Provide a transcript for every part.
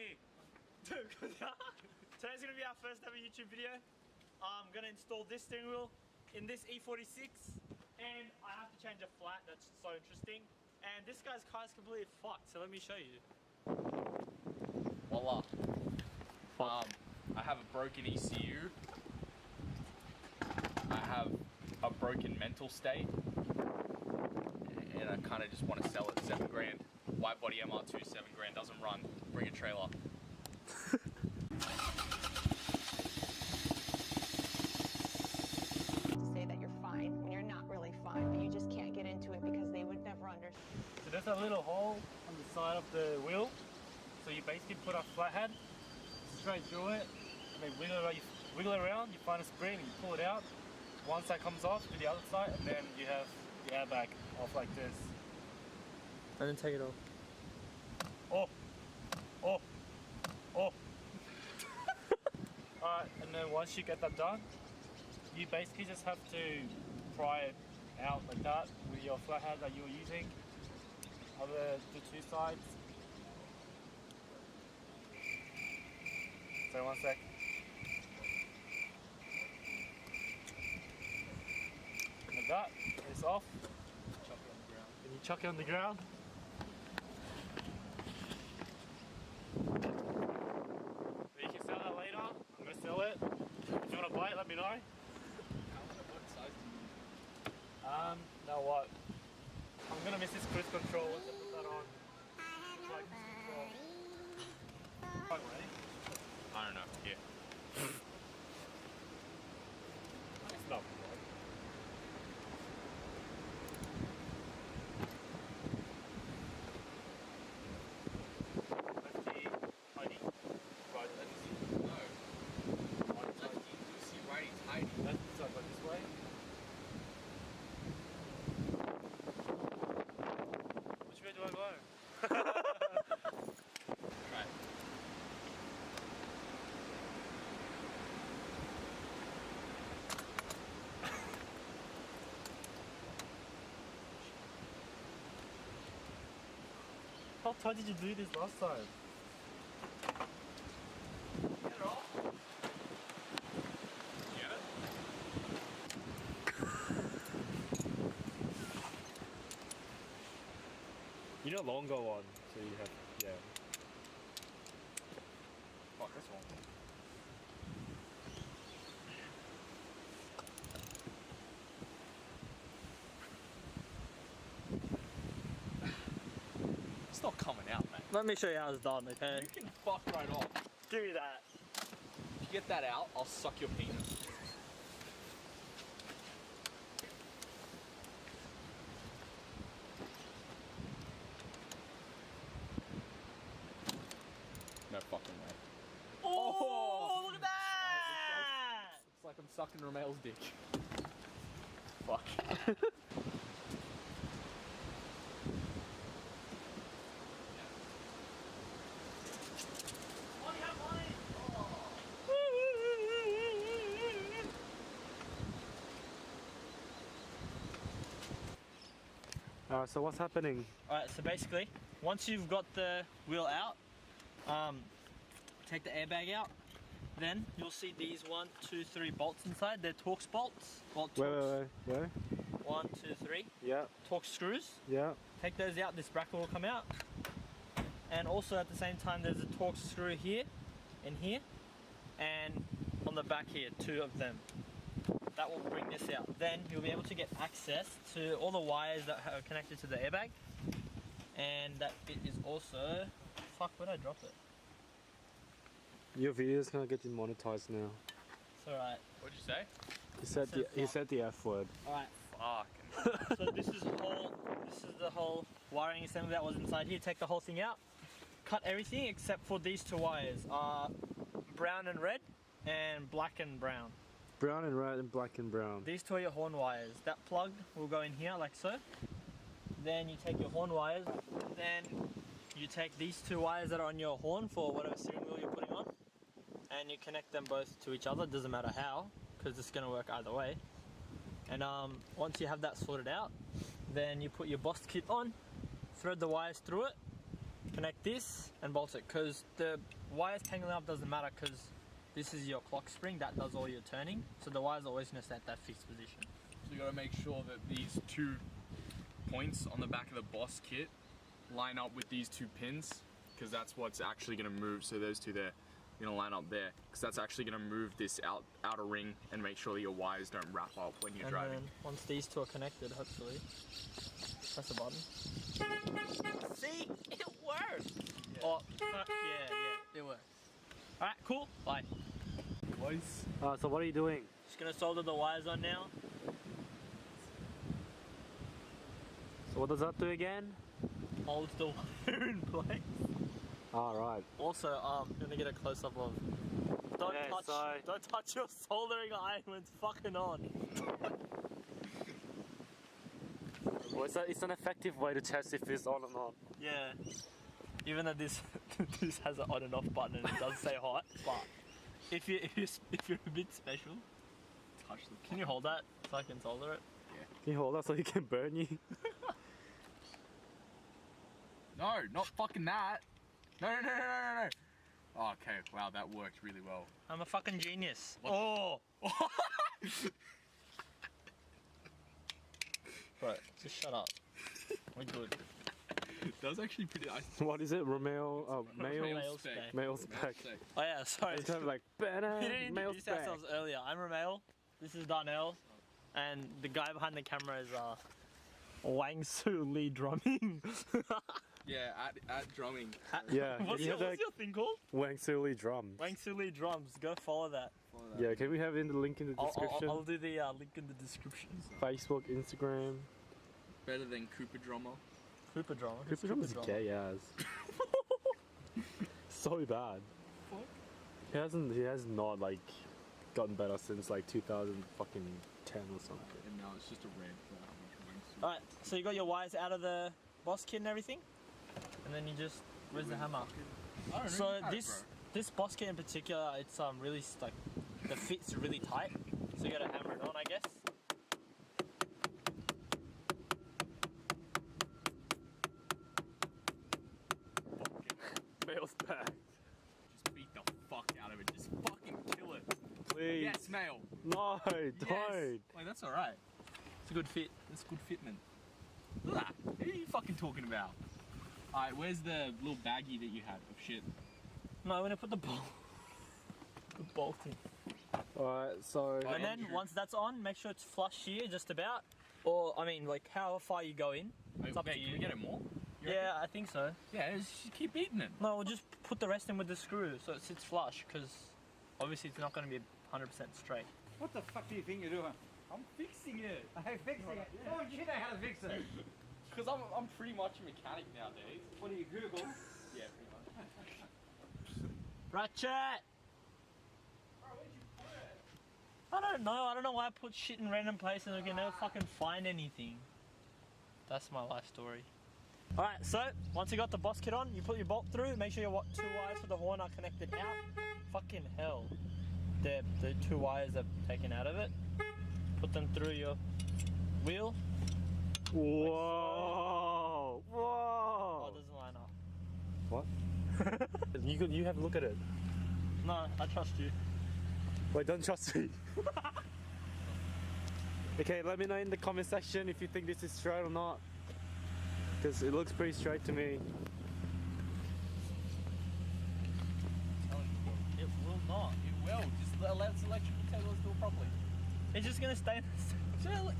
Hey! Today's gonna be our first ever YouTube video. I'm gonna install this steering wheel in this E46 and I have to change a flat. That's so interesting. And this guy's car is completely fucked, so let me show you. Voila. I have a broken ECU. I have a broken mental state. And I kind of just want to sell it 7 grand. Wide body MR2, 7 grand, doesn't run. Bring a trailer. Say that you're fine when you're not really fine, but you just can't get into it because they would never understand. So there's a little hole on the side of the wheel. So you basically put a flathead straight through it and then wiggle it around, you find a spring and you pull it out. Once that comes off to the other side, and then you have the airbag off like this. And then take it off. Oh! Oh! Oh! Alright, and then once you get that done, you basically just have to pry it out like that with your flathead that you were using. The two sides. So 1 sec. Like that, it's off. Chuck it on the ground. And you chuck it on the ground. You can sell that later. I'm gonna sell it. If you wanna buy it, let me know. What size do you need? Now what? I'm gonna miss this cruise control once I put that on. It's like cruise control. Right, ready? I don't know. Yeah. It's not right. Lefty, tighty. Right, lefty. No. Lefty, loosey, righty, tighty. Lefty side, like this way. Which way do I go? Right. How tight did you do this last time? Get it off. Get it? You know longer one, so you have, yeah. Fuck this one. It's not coming out, mate. Let me show you how it's done, okay? You can fuck right off. Give me that. If you get that out, I'll suck your penis. No fucking way. Oh, look at that! It's like I'm sucking Ramel's dick. Fuck. Alright, so what's happening? Alright, so basically, once you've got the wheel out, take the airbag out, then you'll see these 1, 2, 3 bolts inside. They're Torx bolts. Well, Torx. Where? 1, 2, 3. Yeah. Torx screws. Yeah. Take those out, this bracket will come out. And also at the same time there's a Torx screw here and here. And on the back here, 2 of them. That will bring this out. Then you'll be able to get access to all the wires that are connected to the airbag. And that bit is also... Fuck, where'd I drop it? Your video's gonna get demonetized now. It's alright. What'd you say? He said the F word. Alright. Fuck. So this is the whole wiring assembly that was inside here. Take the whole thing out. Cut everything except for these 2 wires. Brown and red and black and brown. Brown and red and black and brown. These 2 are your horn wires. That plug will go in here like so. Then you take your horn wires. Then you take these 2 wires that are on your horn for whatever steering wheel you're putting on. And you connect them both to each other. It doesn't matter how, because it's going to work either way. And once you have that sorted out, then you put your Boss kit on, thread the wires through it, connect this and bolt it, because the wires tangling up doesn't matter, because this is your clock spring that does all your turning, so the wire's always going to stay at that fixed position. So you got to make sure that these 2 points on the back of the Boss kit line up with these 2 pins, because that's what's actually going to move. So those 2 there, you're going to line up there, because that's actually going to move this outer ring and make sure that your wires don't wrap up when you're driving. And then once these 2 are connected, hopefully, press the button. See, it works. Yeah. Oh, yeah, it works. All right, cool. Bye. Boys. So what are you doing? Just gonna solder the wires on now. So what does that do again? Holds the wire in place. Alright. Also, I'm gonna get a close up of. Don't touch your soldering iron when it's fucking on. Well, it's an effective way to test if it's on or not. Yeah. Even though this this has an on and off button and it does say hot, but if you're a bit special, touch the. Can you hold that so I can solder it? Yeah. Can you hold that so he can burn you? No, not fucking that. No. Oh, okay, wow, that worked really well. I'm a fucking genius. What Oh! Right, just shut up. We're good. That was actually pretty nice. What is it? Male Male spec. spec. Male spec. Oh yeah, sorry. It's kind of like We better didn't male introduce spec. ourselves earlier. I'm Ramel. This is Darnell. And the guy behind the camera is Wang Su Lee drumming. Yeah, at drumming. Yeah. What's your thing called? Wang Suli drums. Wang Su Lee drums. Go follow that. Yeah, can we have in the link in the description? I'll do the link in the description. Facebook, Instagram. Better than Cooper Drummer. Cooper drummer. Cooper drums is gay as. So bad. What? He has not like gotten better since like 2010 or something. And now it's just a rant for how much wings. Alright, so you got your wires out of the Boss kit and everything? And then you just, where's the hammer? I don't know. So this Boss kit in particular, it's really like, the fit's really tight. So you gotta hammer it on, I guess. Male's back. Just beat the fuck out of it. Just fucking kill it. Please. Yes, male. No, don't. Yes. Wait, that's alright. It's a good fit. It's a good fitment. Look at that. Who are you fucking talking about? Alright, where's the little baggie that you had of shit? No, I'm gonna put the bolt in. Alright, so. And then once that's on, make sure it's flush here, just about. Or, I mean, like how far you go in. It's up to Can you. we get it more? You Yeah, reckon? I think so. Yeah, just keep eating it. No, we'll just put the rest in with the screw so it sits flush, because obviously it's not going to be 100% straight. What the fuck do you think you're doing? I'm fixing it. I'm fixing it. Oh, you know how to fix it. Because I'm pretty much a mechanic nowadays. What do you Google? Yeah, pretty much. Ratchet! I don't know. I don't know why I put shit in random places and we can never fucking find anything. That's my life story. Alright, so once you got the Boss kit on, you put your bolt through, make sure your 2 wires for the horn are connected out. Fucking hell. The 2 wires are taken out of it. Put them through your wheel. Whoa! Oh, Whoa! it doesn't line up. What? you have a look at it. No, I trust you. Wait, don't trust me. Okay, let me know in the comment section if you think this is straight or not. Because it looks pretty straight to me. It will not. It will. Just let its electrical tables do it properly. It's just gonna stay.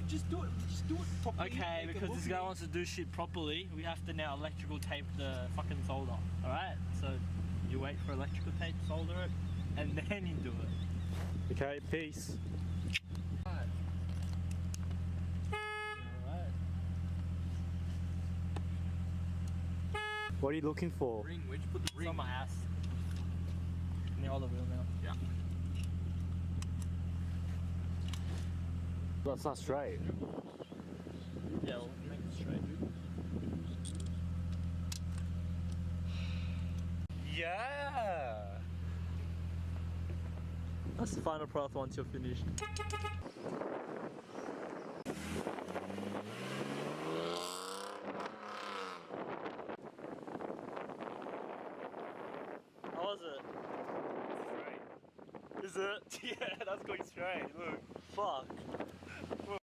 Just do it. Just do it properly. Okay, because this guy wants to do shit properly, we have to now electrical tape the fucking solder. Alright? So you wait for electrical tape, solder it, and then you do it. Okay, peace. Alright. What are you looking for? Ring. Where'd you put the It's ring? on my ass. Near all the wheel now. Yeah. That's not straight. Yeah, we'll make it straight. Yeah! That's the final product once you're finished. Is it? Yeah, that's going straight. Look. Fuck.